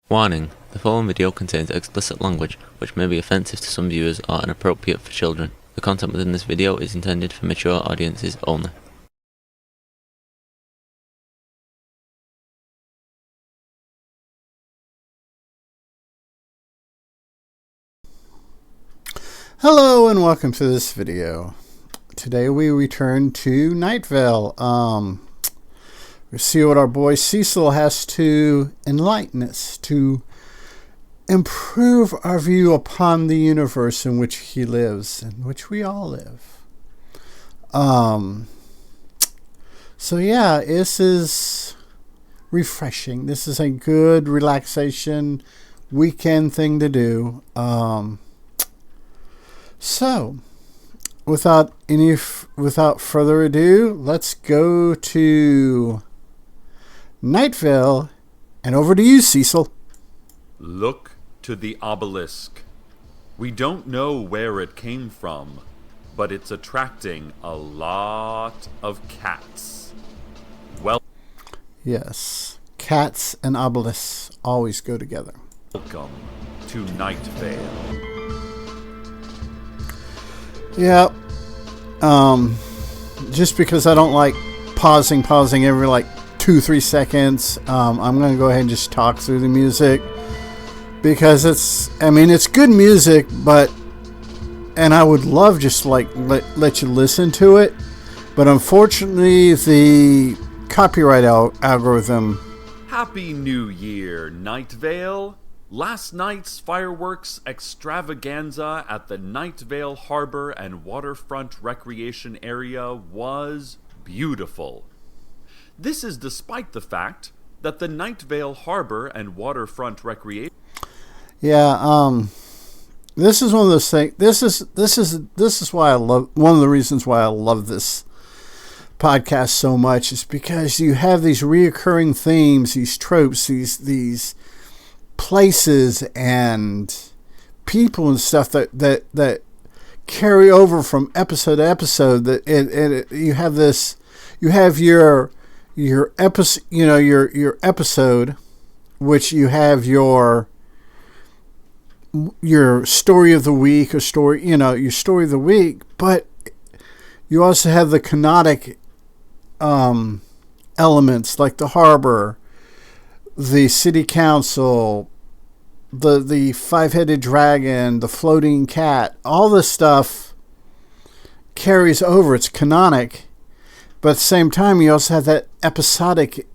Warning: the following video contains explicit language which may be offensive to some viewers or inappropriate for children. The content within this video is intended for mature audiences only. Hello and welcome to this video. Today we return to Night Vale. We see what our boy Cecil has to enlighten us, to improve our view upon the universe in which he lives, in which we all live. So yeah, this is refreshing. This is a good relaxation weekend thing to do. So, without further ado, let's go to Night Vale, and over to you, Cecil. Look to the obelisk. We don't know where it came from, but it's attracting a lot of cats. Yes, cats and obelisks always go together. Welcome to Night Vale. Yeah. Just because I don't like pausing every 2-3 seconds, I'm going to go ahead and just talk through the music because it's good music, and I would love just let you listen to it, but unfortunately the copyright algorithm. Happy New Year, Night Vale. Last night's fireworks extravaganza at the Night Vale Harbor and Waterfront Recreation Area was beautiful. This is despite the fact that the Night Vale Harbor and Waterfront Recreation... Yeah, this is one of those things. This is why I love, one of the reasons why I love this podcast so much is because you have these reoccurring themes, these tropes, these places and people and stuff that carry over from episode to episode. That you have your episode, your episode, which you have your story of the week, or your story of the week, but you also have the canonic elements like the harbor, the city council, the five-headed dragon, the floating cat. All this stuff carries over. It's canonic, but at the same time, you also have that episodic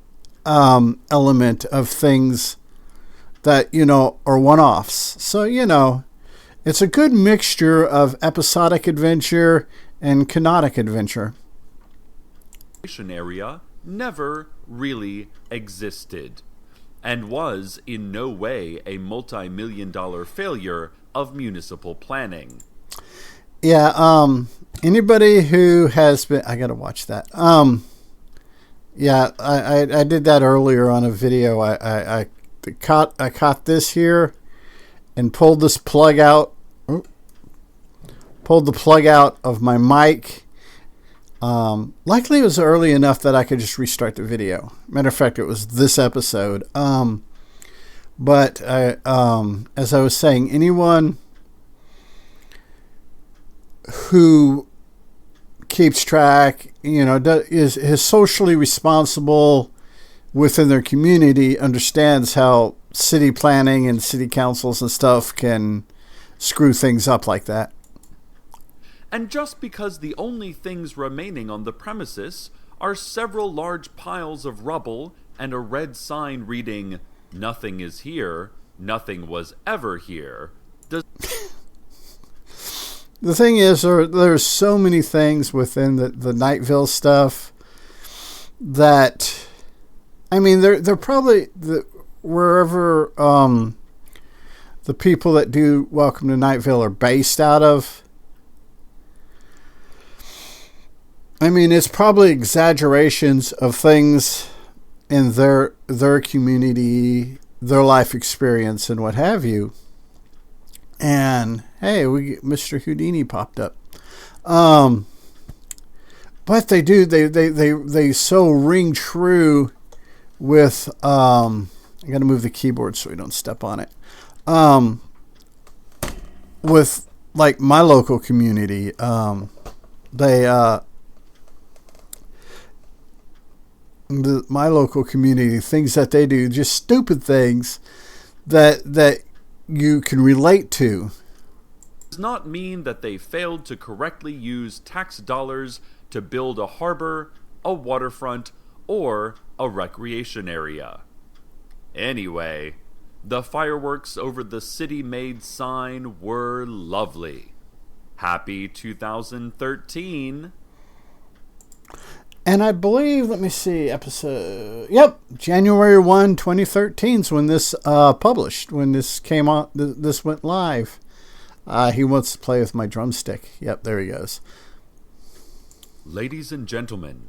element of things that are one-offs. So it's a good mixture of episodic adventure and canonic adventure. area never really existed, and was in no way a multi-million-dollar failure of municipal planning. Yeah, anybody who has been... I gotta watch that. Yeah, I did that earlier on a video. I caught this here and pulled this plug out. Pulled the plug out of my mic. Likely it was early enough that I could just restart the video. Matter of fact, it was this episode. But as I was saying, anyone who keeps track, is socially responsible within their community, understands how city planning and city councils and stuff can screw things up like that. And just because the only things remaining on the premises are several large piles of rubble and a red sign reading, "Nothing is here, nothing was ever here," does... The thing is, there's so many things within the Night Vale stuff that, they're probably wherever the people that do Welcome to Night Vale are based out of. It's probably exaggerations of things in their community, their life experience, and what have you. And hey, Mr. Houdini popped up. But they so ring true with I got to move the keyboard so we don't step on it. With like my local community, my local community, things that they do, just stupid things that you can relate to. Does not mean that they failed to correctly use tax dollars to build a harbor, a waterfront, or a recreation area. Anyway, the fireworks over the city-made sign were lovely. Happy 2013. And I believe, let me see, January 1, 2013 is when this published, when this came on, this went live. He wants to play with my drumstick. Yep, there he goes. Ladies and gentlemen,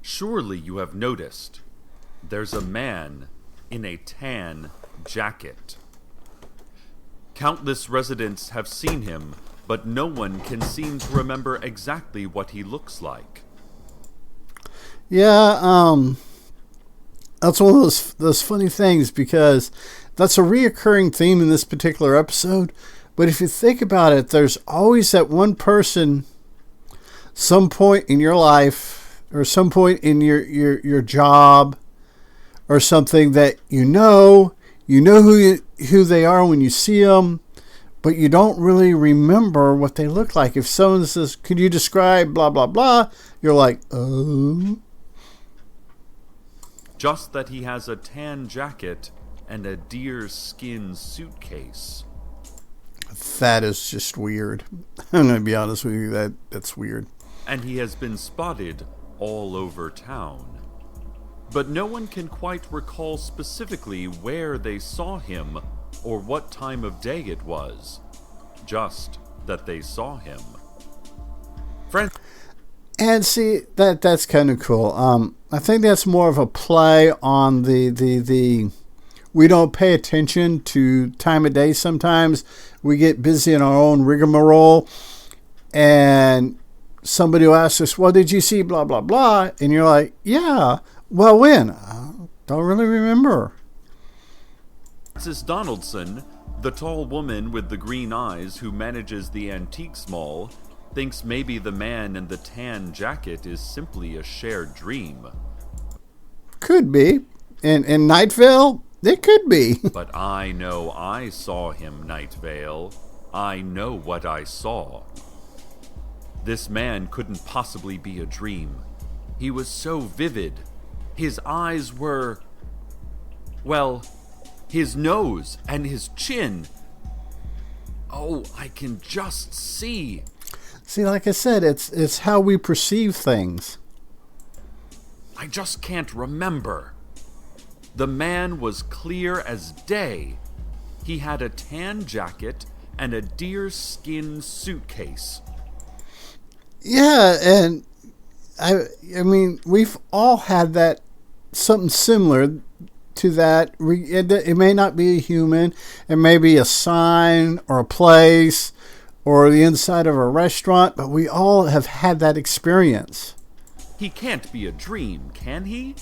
surely you have noticed there's a man in a tan jacket. Countless residents have seen him, but no one can seem to remember exactly what he looks like. Yeah, that's one of those funny things, because that's a reoccurring theme in this particular episode. But if you think about it, there's always that one person, some point in your life, or some point in your job, or something that you know who they are when you see them, but you don't really remember what they look like. If someone says, "Could you describe blah blah blah?" You're like, "Oh." Just that he has a tan jacket and a deer skin suitcase. That is just weird. I'm going to be honest with you, that's weird. And he has been spotted all over town. But no one can quite recall specifically where they saw him or what time of day it was. Just that they saw him. And see, that's kind of cool. I think that's more of a play on the we don't pay attention to time of day sometimes. We get busy in our own rigmarole, and somebody will ask us, "Well, did you see blah, blah, blah?" And you're like, "Yeah, well, when?" Don't really remember. Frances Donaldson, the tall woman with the green eyes who manages the antiques mall, thinks maybe the man in the tan jacket is simply a shared dream. Could be. In Night Vale, it could be. But I know I saw him, Night Vale. I know what I saw. This man couldn't possibly be a dream. He was so vivid. His eyes were... well, his nose and his chin. Oh, I can just see. See, like I said, it's how we perceive things. I just can't remember. The man was clear as day. He had a tan jacket and a deer skin suitcase. Yeah, and I mean, we've all had that, something similar to that. It may not be a human. It may be a sign or a place or the inside of a restaurant, but we all have had that experience. He can't be a dream, can he?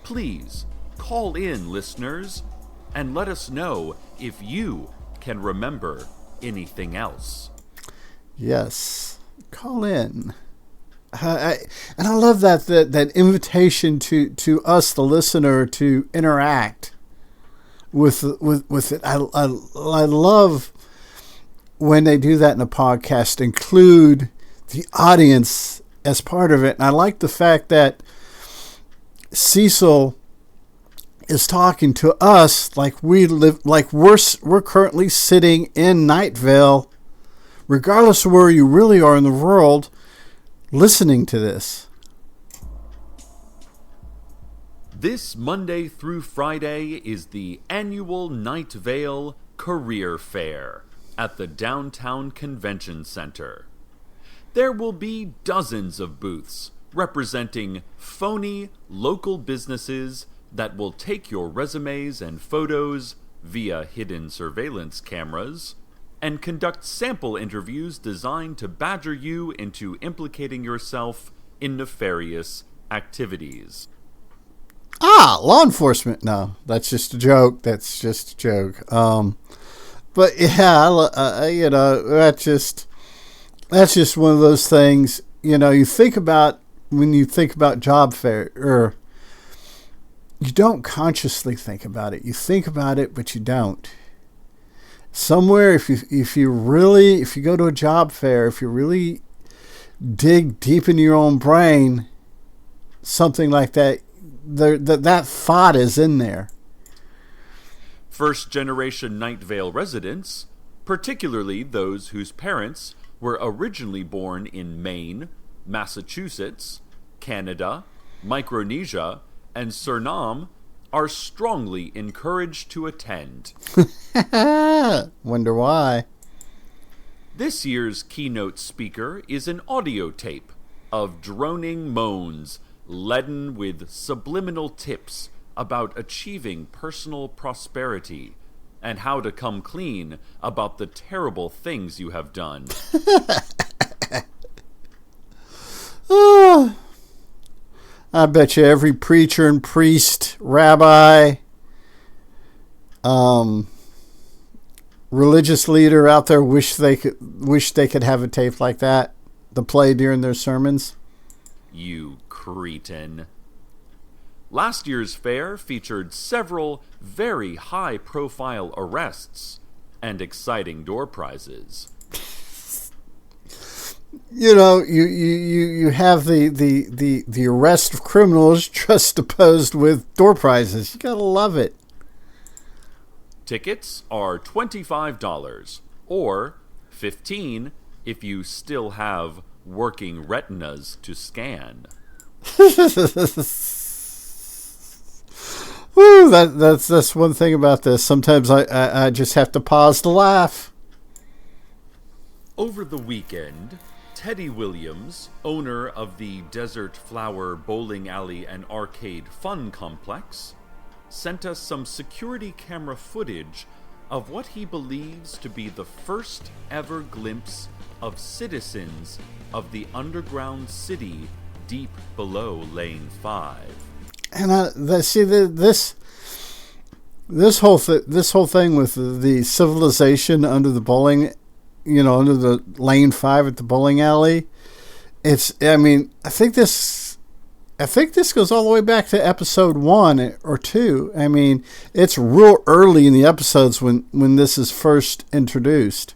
Please, call in, listeners, and let us know if you can remember anything else. Yes, call in. And I love that invitation to us, the listener, to interact with it. I love when they do that in a podcast, include the audience as part of it. And I like the fact that Cecil is talking to us like we're currently sitting in Night Vale, regardless of where you really are in the world, listening to this. This Monday through Friday is the annual Night Vale Career Fair at the Downtown Convention Center. There will be dozens of booths representing phony local businesses that will take your resumes and photos via hidden surveillance cameras and conduct sample interviews designed to badger you into implicating yourself in nefarious activities. Law enforcement. No, that's just a joke. That's just a joke. But yeah, that's just one of those things. You think about when you think about job fair, or you don't consciously think about it. You think about it, but you don't. Somewhere, if you go to a job fair, if you really dig deep into your own brain, something like that, that thought is in there. First-generation Night Vale residents, particularly those whose parents were originally born in Maine, Massachusetts, Canada, Micronesia, and Suriname, are strongly encouraged to attend. Wonder why. This year's keynote speaker is an audio tape of droning moans leaden with subliminal tips about achieving personal prosperity and how to come clean about the terrible things you have done. I bet you every preacher and priest, rabbi, religious leader out there wish they could have a tape like that to play during their sermons. You cretin. Last year's fair featured several very high-profile arrests and exciting door prizes. You have the arrest of criminals juxtaposed with door prizes. You gotta love it. Tickets are $25 or $15 if you still have working retinas to scan. Woo, that's one thing about this. Sometimes I just have to pause to laugh. Over the weekend, Teddy Williams, owner of the Desert Flower Bowling Alley and Arcade Fun Complex, sent us some security camera footage of what he believes to be the first ever glimpse of citizens of the underground city deep below Lane 5. And this whole thing with the civilization under the bowling, under the Lane 5 at the bowling alley, I think this goes all the way back to episode 1 or 2. I mean, it's real early in the episodes when this is first introduced.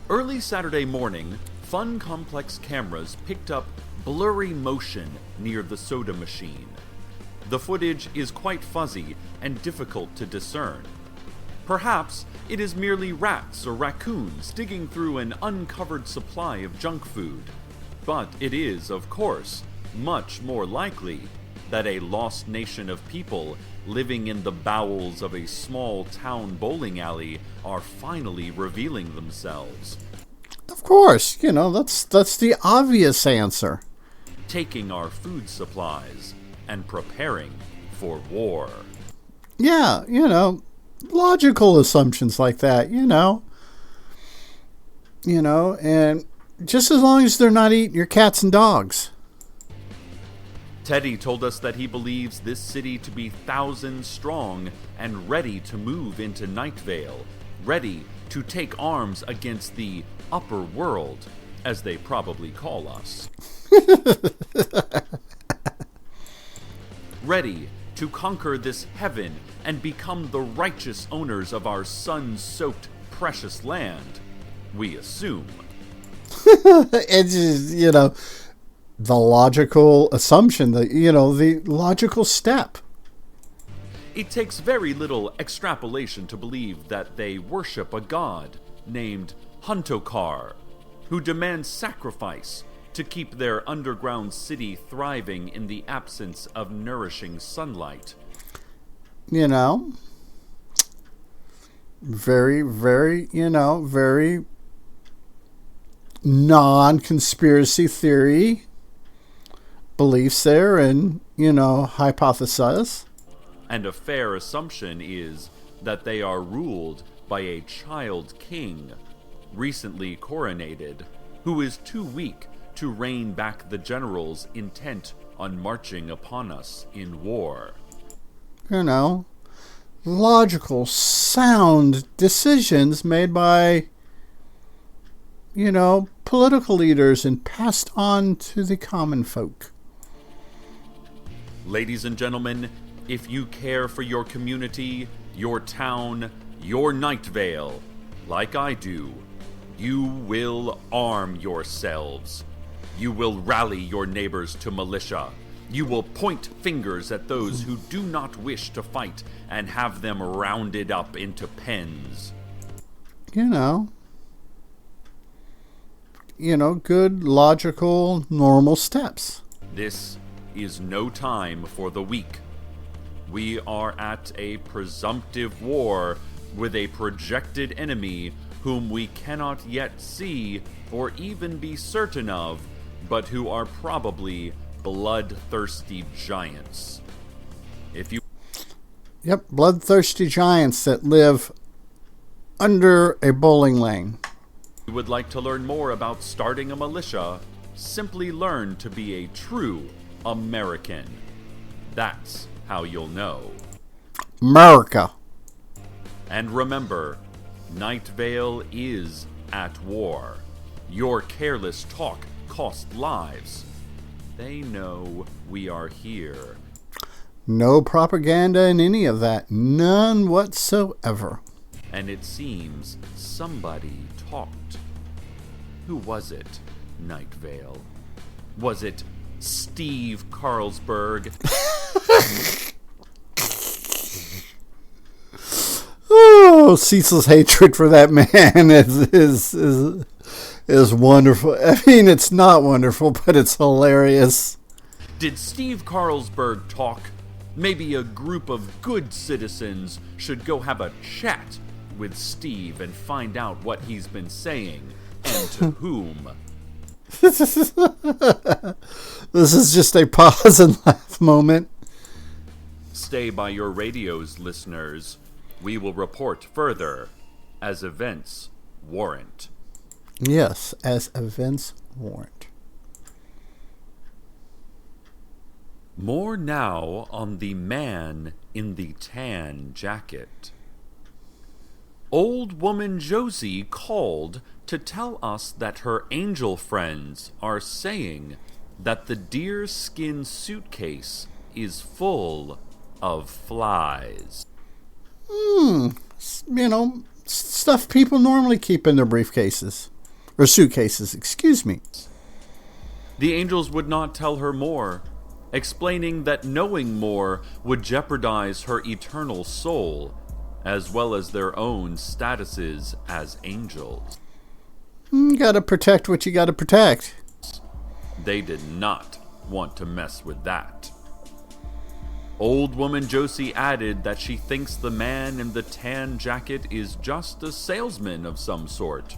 Early Saturday morning, Fun Complex cameras picked up blurry motion near the soda machine. The footage is quite fuzzy and difficult to discern. Perhaps it is merely rats or raccoons digging through an uncovered supply of junk food. But it is, of course, much more likely that a lost nation of people living in the bowels of a small town bowling alley are finally revealing themselves. Of course, that's the obvious answer. Taking our food supplies and preparing for war. Yeah, logical assumptions like that, and just as long as they're not eating your cats and dogs. Teddy told us that he believes this city to be thousands strong and ready to move into Night Vale, ready to take arms against the upper world, as they probably call us. Ready to conquer this heaven and become the righteous owners of our sun-soaked precious land, we assume. It's just, the logical assumption, the logical step. It takes very little extrapolation to believe that they worship a god named Huntokar, who demands sacrifice to keep their underground city thriving in the absence of nourishing sunlight. Very, very, very non-conspiracy theory beliefs there, and, hypothesize. And a fair assumption is that they are ruled by a child king, recently coronated, who is too weak to rein back the generals intent on marching upon us in war. You know, logical, sound decisions made by, you know, political leaders and passed on to the common folk. Ladies and gentlemen, if you care for your community, your town, your Night Vale, like I do, you will arm yourselves. You will rally your neighbors to militia. You will point fingers at those who do not wish to fight and have them rounded up into pens. You know, good, logical, normal steps. This is no time for the weak. We are at a presumptive war with a projected enemy whom we cannot yet see or even be certain of, but who are probably bloodthirsty giants. Yep, bloodthirsty giants that live under a bowling lane. If you would like to learn more about starting a militia, simply learn to be a true American. That's how you'll know. America. And remember, Night Vale is at war. Your careless talk cost lives. They know we are here. No propaganda in any of that. None whatsoever. And it seems somebody talked. Who was it, Night Vale? Was it Steve Carlsberg? Oh, Cecil's hatred for that man is wonderful. I mean, it's not wonderful, but it's hilarious. Did Steve Carlsberg talk? Maybe a group of good citizens should go have a chat with Steve and find out what he's been saying and to whom. This is just a pause and laugh moment. Stay by your radios, listeners. We will report further as events warrant. Yes, as events warrant. More now on the man in the tan jacket. Old woman Josie called to tell us that her angel friends are saying that the deerskin suitcase is full of flies. You know, stuff people normally keep in their briefcases. Or suitcases, excuse me. The angels would not tell her more, explaining that knowing more would jeopardize her eternal soul, as well as their own statuses as angels. You gotta protect what you gotta protect. They did not want to mess with that. Old woman Josie added that she thinks the man in the tan jacket is just a salesman of some sort.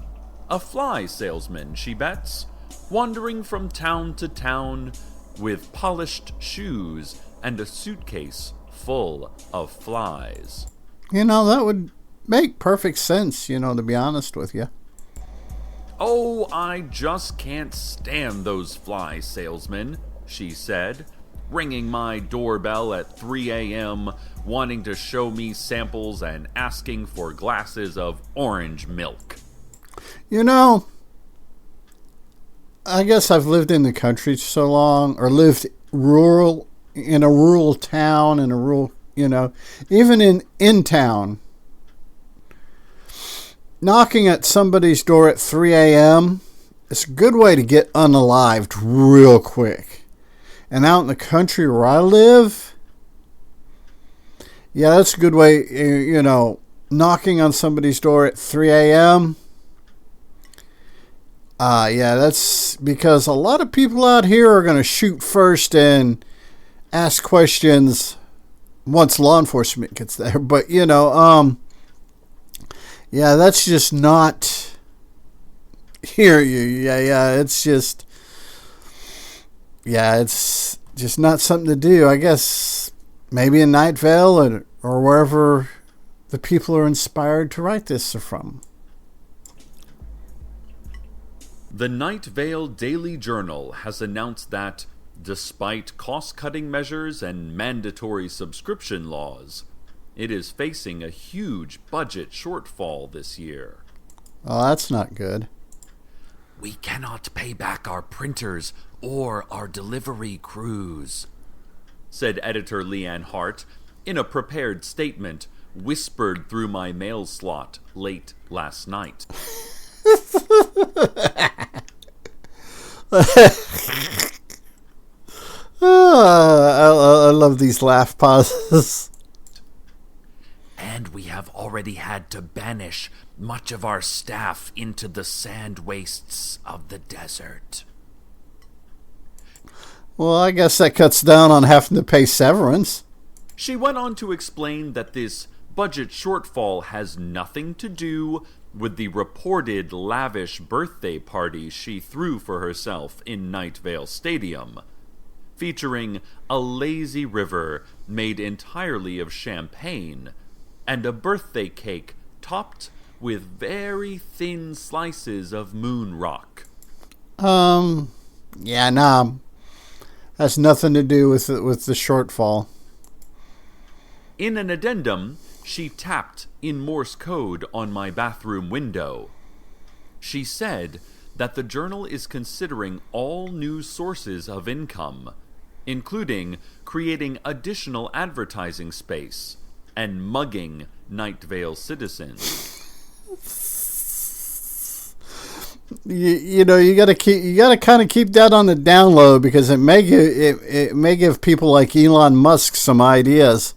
A fly salesman, she bets, wandering from town to town with polished shoes and a suitcase full of flies. You know, that would make perfect sense, to be honest with you. Oh, I just can't stand those fly salesmen, she said, ringing my doorbell at 3 a.m., wanting to show me samples and asking for glasses of orange milk. I guess I've lived in the country so long, or lived in a rural town, even in town. Knocking at somebody's door at 3 a.m. is a good way to get unalived real quick. And out in the country where I live, yeah, that's a good way, knocking on somebody's door at 3 a.m. Yeah, that's because a lot of people out here are going to shoot first and ask questions once law enforcement gets there. But, yeah, that's just not here. It's just not something to do. I guess maybe in Night Vale or wherever the people are inspired to write this are from. The Night Vale Daily Journal has announced that Despite cost-cutting measures and mandatory subscription laws, it is facing a huge budget shortfall this year. Oh, that's not good. We cannot pay back our printers or our delivery crews, said editor Leanne Hart in a prepared statement whispered through my mail slot late last night. I love these laugh pauses. And we have already had to banish much of our staff into the sand wastes of the desert. Well, I guess that cuts down on having to pay severance. She went on to explain that this budget shortfall has nothing to do with the reported lavish birthday party she threw for herself in Night Vale Stadium, featuring a lazy river made entirely of champagne and a birthday cake topped with very thin slices of moon rock. Yeah, nah. Has nothing to do with the shortfall. In an addendum, she tapped in Morse code on my bathroom window. She said that the journal is considering all new sources of income, including creating additional advertising space and mugging Night Vale citizens. You know, you gotta kind of keep that on the down low, because it may give people like Elon Musk some ideas.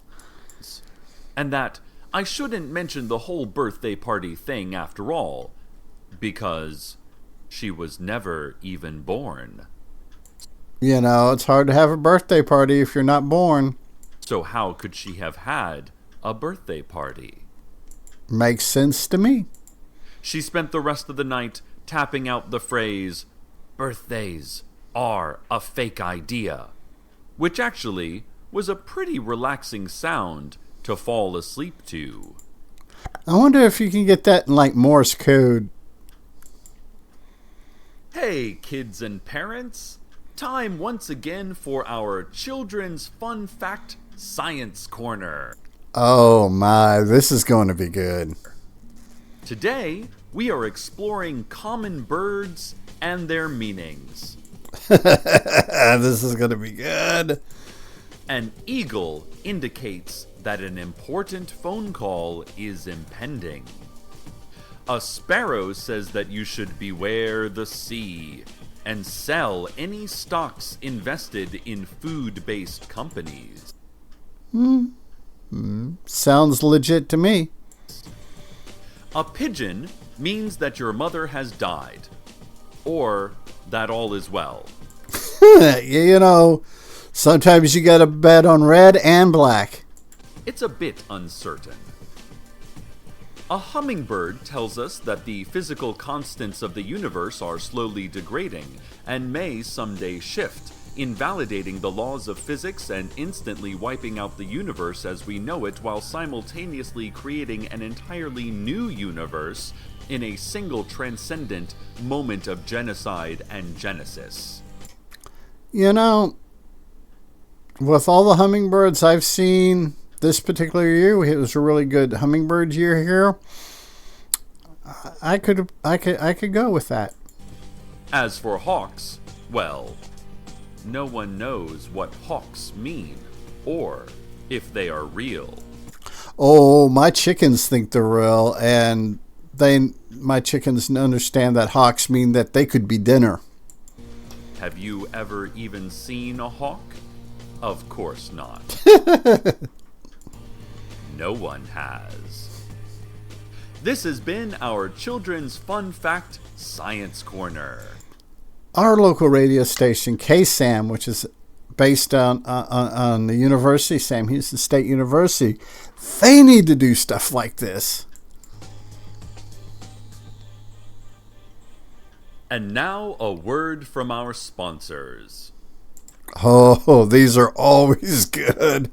And that I shouldn't mention the whole birthday party thing after all, because she was never even born. You know, it's hard to have a birthday party if you're not born. So how could she have had a birthday party? Makes sense to me. She spent the rest of the night tapping out the phrase, "Birthdays are a fake idea," which actually was a pretty relaxing sound to fall asleep to. I wonder if you can get that in like Morse code. Hey, kids and parents! Time once again for our Children's Fun Fact Science Corner. Oh my, this is going to be good. Today, we are exploring common birds and their meanings. This is going to be good. An eagle indicates that an important phone call is impending. A sparrow says that you should beware the sea and sell any stocks invested in food-based companies. Sounds legit to me. A pigeon means that your mother has died, or that all is well. You know, sometimes you got to bet on red and black. It's a bit uncertain. A hummingbird tells us that the physical constants of the universe are slowly degrading and may someday shift, invalidating the laws of physics and instantly wiping out the universe as we know it, while simultaneously creating an entirely new universe in a single transcendent moment of genocide and genesis. You know, with all the hummingbirds I've seen this particular year, it was a really good hummingbird year here. I could go with that. As for hawks, well, no one knows what hawks mean, or if they are real. Oh, my chickens think they're real, and my chickens understand that hawks mean that they could be dinner. Have you ever even seen a hawk? Of course not. No one has. This has been our Children's Fun Fact Science Corner. Our local radio station, KSAM, which is based on the university, Sam Houston State University, they need to do stuff like this. And now a word from our sponsors. Oh, these are always good.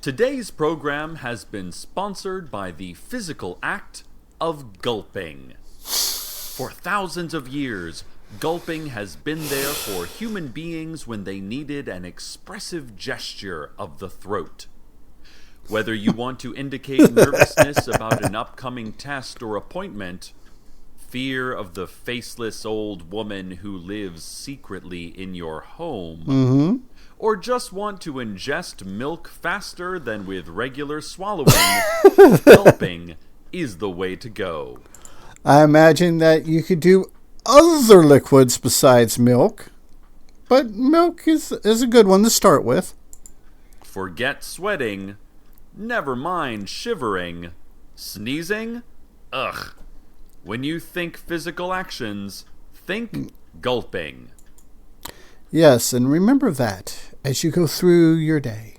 Today's program has been sponsored by the physical act of gulping. For thousands of years, Gulping has been there for human beings when they needed an expressive gesture of the throat. Whether you want to indicate nervousness about an upcoming test or appointment, fear of the faceless old woman who lives secretly in your home, or just want to ingest milk faster than with regular swallowing, gulping is the way to go. I imagine that you could do other liquids besides milk, but milk is a good one to start with. Forget sweating. Never mind shivering. Sneezing? Ugh. When you think physical actions, think gulping. Yes, and remember that as you go through your day.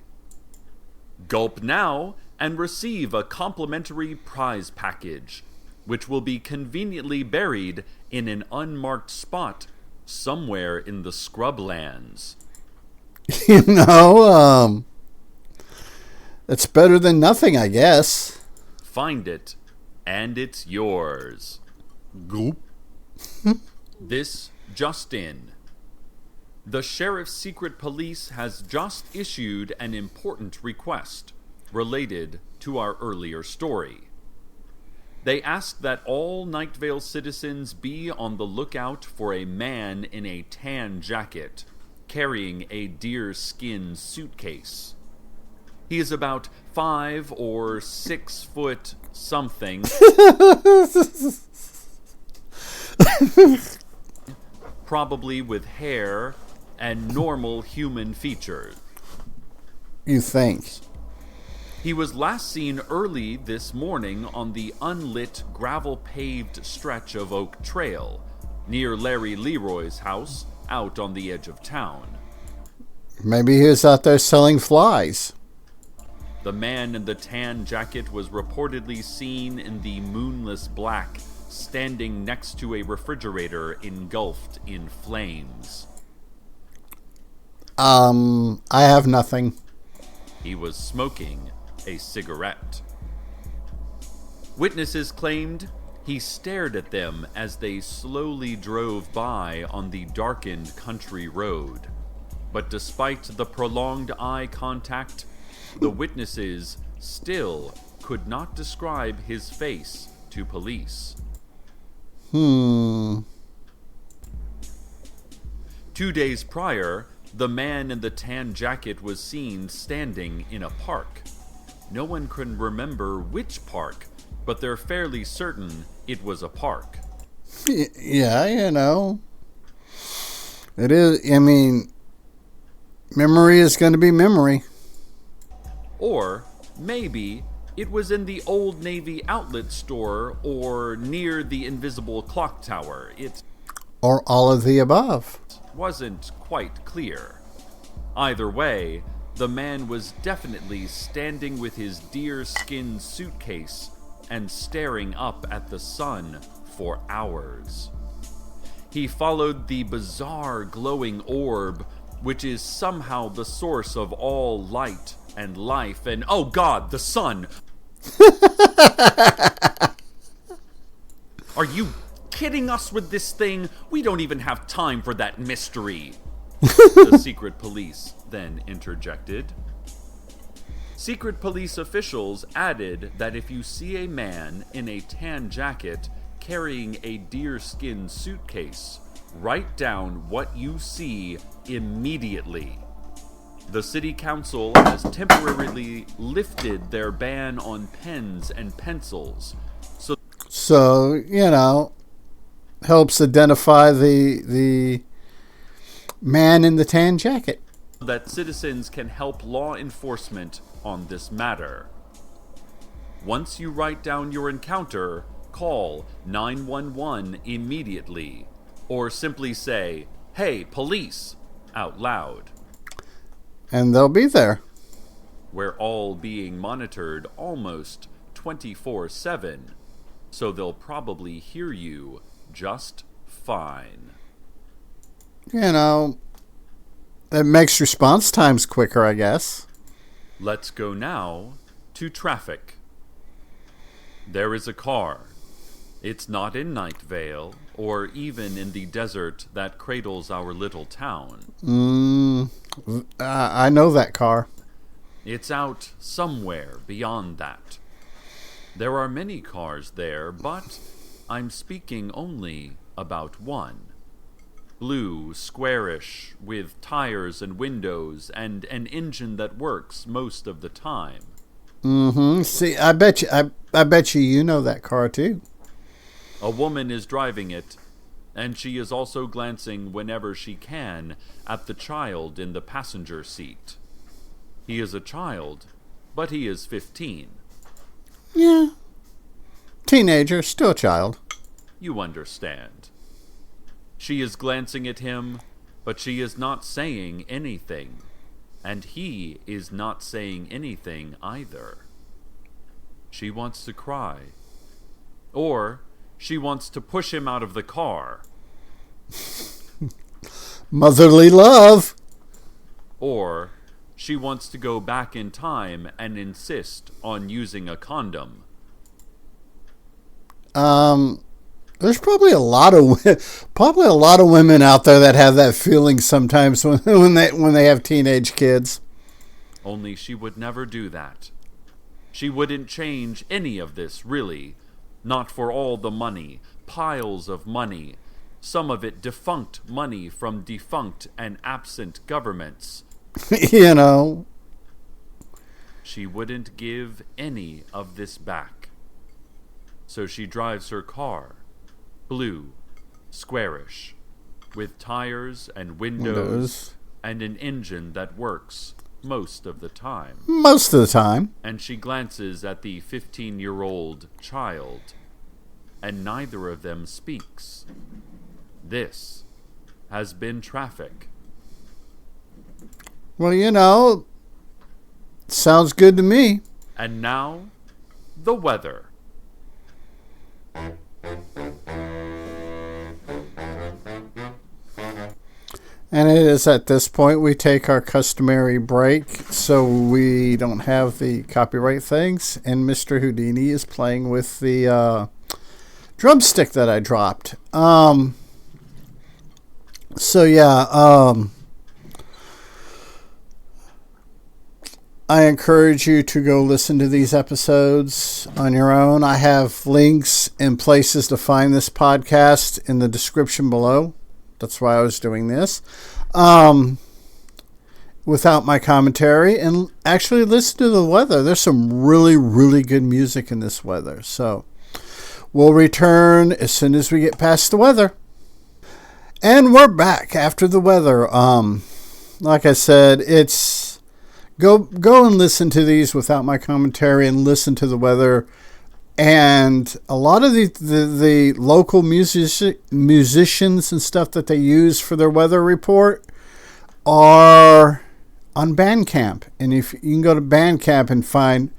Gulp now and receive a complimentary prize package, which will be conveniently buried in an unmarked spot somewhere in the scrublands. It's better than nothing, I guess. Find it, and it's yours. Gulp. This just in. The Sheriff's Secret Police has just issued an important request related to our earlier story. They ask that all Night Vale citizens be on the lookout for a man in a tan jacket, carrying a deerskin suitcase. He is about 5 or 6 foot something, probably with hair and normal human features. You think? He was last seen early this morning on the unlit, gravel-paved stretch of Oak Trail, near Larry Leroy's house, out on the edge of town. Maybe he was out there selling flies. The man in the tan jacket was reportedly seen in the moonless black, standing next to a refrigerator engulfed in flames. I have nothing. He was smoking a cigarette. Witnesses claimed he stared at them as they slowly drove by on the darkened country road. But despite the prolonged eye contact, the witnesses still could not describe his face to police. 2 days prior, the man in the tan jacket was seen standing in a park. No one can remember which park, but they're fairly certain it was a park. Yeah, It is, memory is going to be memory. Or maybe it was in the Old Navy outlet store or near the invisible clock tower. It Or all of the above. wasn't quite clear. Either way, the man was definitely standing with his deerskin suitcase and staring up at the sun for hours. He followed the bizarre glowing orb, which is somehow the source of all light and life and, oh God, the sun! Are you kidding us with this thing? We don't even have time for that mystery. The secret police then interjected. Secret police officials added that if you see a man in a tan jacket carrying a deerskin suitcase, write down what you see immediately. The city council has temporarily lifted their ban on pens and pencils. So, helps identify the man in the tan jacket. That citizens can help law enforcement on this matter. Once you write down your encounter, call 911 immediately, or simply say, "Hey, police," out loud. And they'll be there. We're all being monitored almost 24/7, so they'll probably hear you just fine. It makes response times quicker, I guess. Let's go now to traffic. There is a car. It's not in Night Vale, or even in the desert that cradles our little town. I know that car. It's out somewhere beyond that. There are many cars there, but I'm speaking only about one. Blue, squarish, with tires and windows, and an engine that works most of the time. See, I bet you know that car too. A woman is driving it, and she is also glancing whenever she can at the child in the passenger seat. He is a child, but he is 15. Yeah. Teenager, still a child. You understand. She is glancing at him, but she is not saying anything, and he is not saying anything either. She wants to cry. Or she wants to push him out of the car. Motherly love. Or she wants to go back in time and insist on using a condom. There's probably a lot of women out there that have that feeling sometimes when they have teenage kids. Only she would never do that. She wouldn't change any of this, really. Not for all the money, piles of money, some of it defunct money from defunct and absent governments. You know. She wouldn't give any of this back. So she drives her car, blue, squarish, with tires and windows and an engine that works most of the time. Most of the time. And she glances at the 15-year-old child, and neither of them speaks. This has been traffic. Well, you know, sounds good to me. And now, the weather. And it is at this point we take our customary break so we don't have the copyright things. And Mr. Houdini is playing with the drumstick that I dropped. I encourage you to go listen to these episodes on your own. I have links and places to find this podcast in the description below. That's why I was doing this. Without my commentary, and actually listen to the weather. There's some really, really good music in this weather. So we'll return as soon as we get past the weather. And we're back after the weather. Like I said, it's go and listen to these without my commentary and listen to the weather. And a lot of the local musicians and stuff that they use for their weather report are on Bandcamp. And if you can go to Bandcamp and find,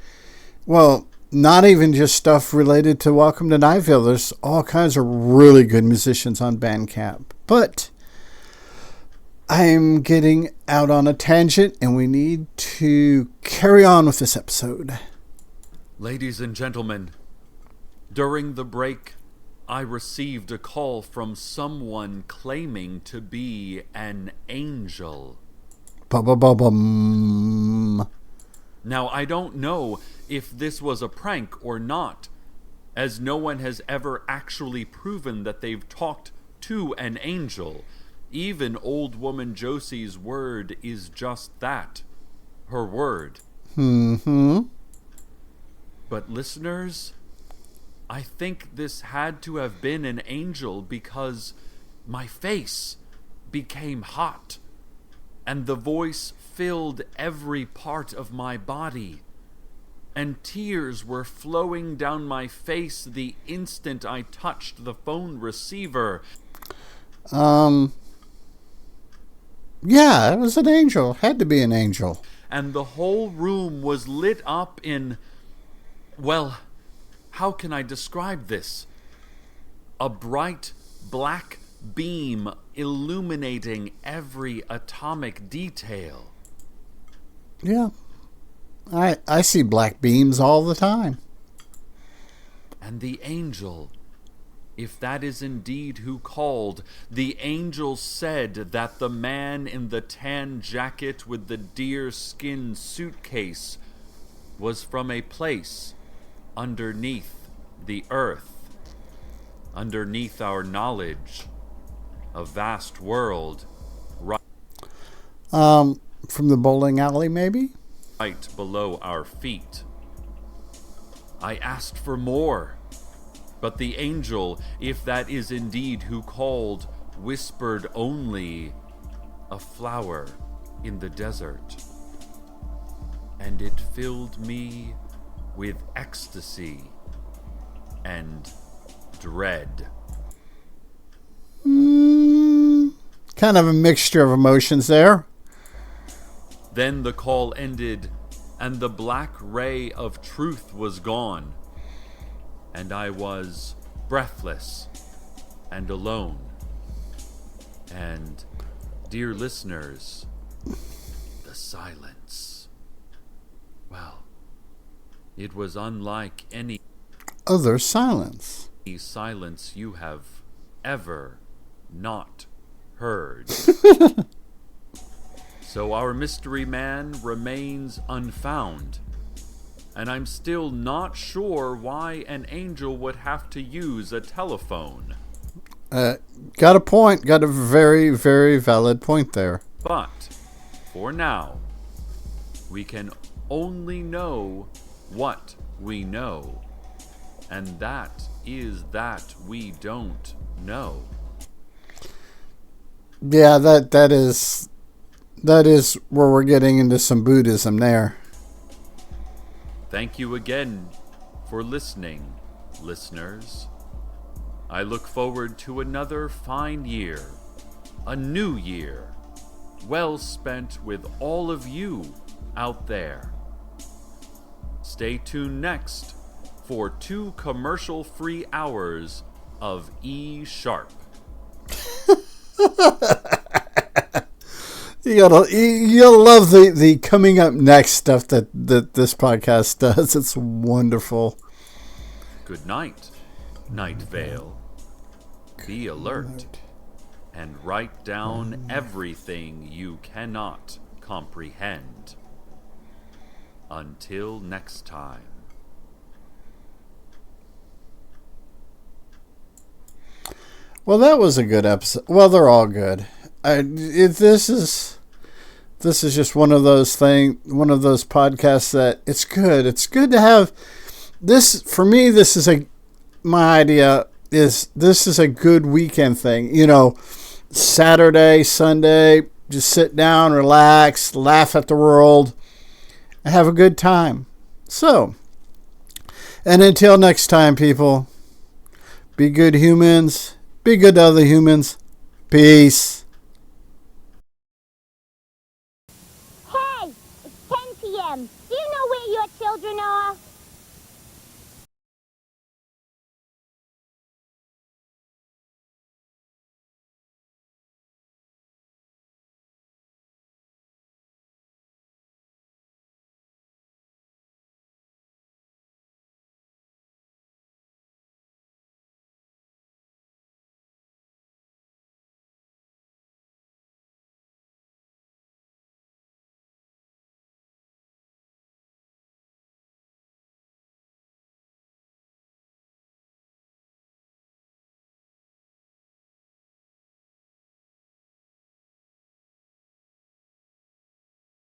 well, not even just stuff related to Welcome to Night Vale. There's all kinds of really good musicians on Bandcamp. But I'm getting out on a tangent, and we need to carry on with this episode. Ladies and gentlemen, during the break, I received a call from someone claiming to be an angel. Ba-ba-ba-bum. Now, I don't know if this was a prank or not, as no one has ever actually proven that they've talked to an angel. Even old woman Josie's word is just that, her word. But listeners, I think this had to have been an angel because my face became hot and the voice filled every part of my body, and tears were flowing down my face the instant I touched the phone receiver. Yeah, it was an angel. Had to be an angel. And the whole room was lit up in, well, how can I describe this? A bright black beam illuminating every atomic detail. Yeah. I see black beams all the time. And the angel if that is indeed who called, the angel said that the man in the tan jacket with the deer-skin suitcase was from a place underneath the earth, underneath our knowledge, a vast world, From the bowling alley, maybe? right below our feet. I asked for more, but the angel, if that is indeed who called, whispered only, a flower in the desert. And it filled me with ecstasy and dread. Kind of a mixture of emotions there. Then the call ended, and the black ray of truth was gone, and I was breathless and alone. And, dear listeners, the silence. Well, it was unlike any Other silence. silence you have ever not heard. So our mystery man remains unfound, and I'm still not sure why an angel would have to use a telephone. Got a point. Got a very, very valid point there. But, for now, we can only know what we know, and that is that we don't know. Yeah, that is where we're getting into some Buddhism there. Thank you again for listening, listeners. I look forward to another fine year, a new year, well spent with all of you out there. Stay tuned next for 2 commercial-free hours of E Sharp. You gotta love the coming up next stuff that this podcast does. It's wonderful. Good night, Night Vale. Be alert and write down everything you cannot comprehend. Until next time. Well, that was a good episode. Well, they're all good. This is just one of those podcasts that it's good. It's good to have this. For me, this is my idea is this is a good weekend thing. You know, Saturday, Sunday, just sit down, relax, laugh at the world, and have a good time. So, and until next time, people, be good humans, be good to other humans. Peace.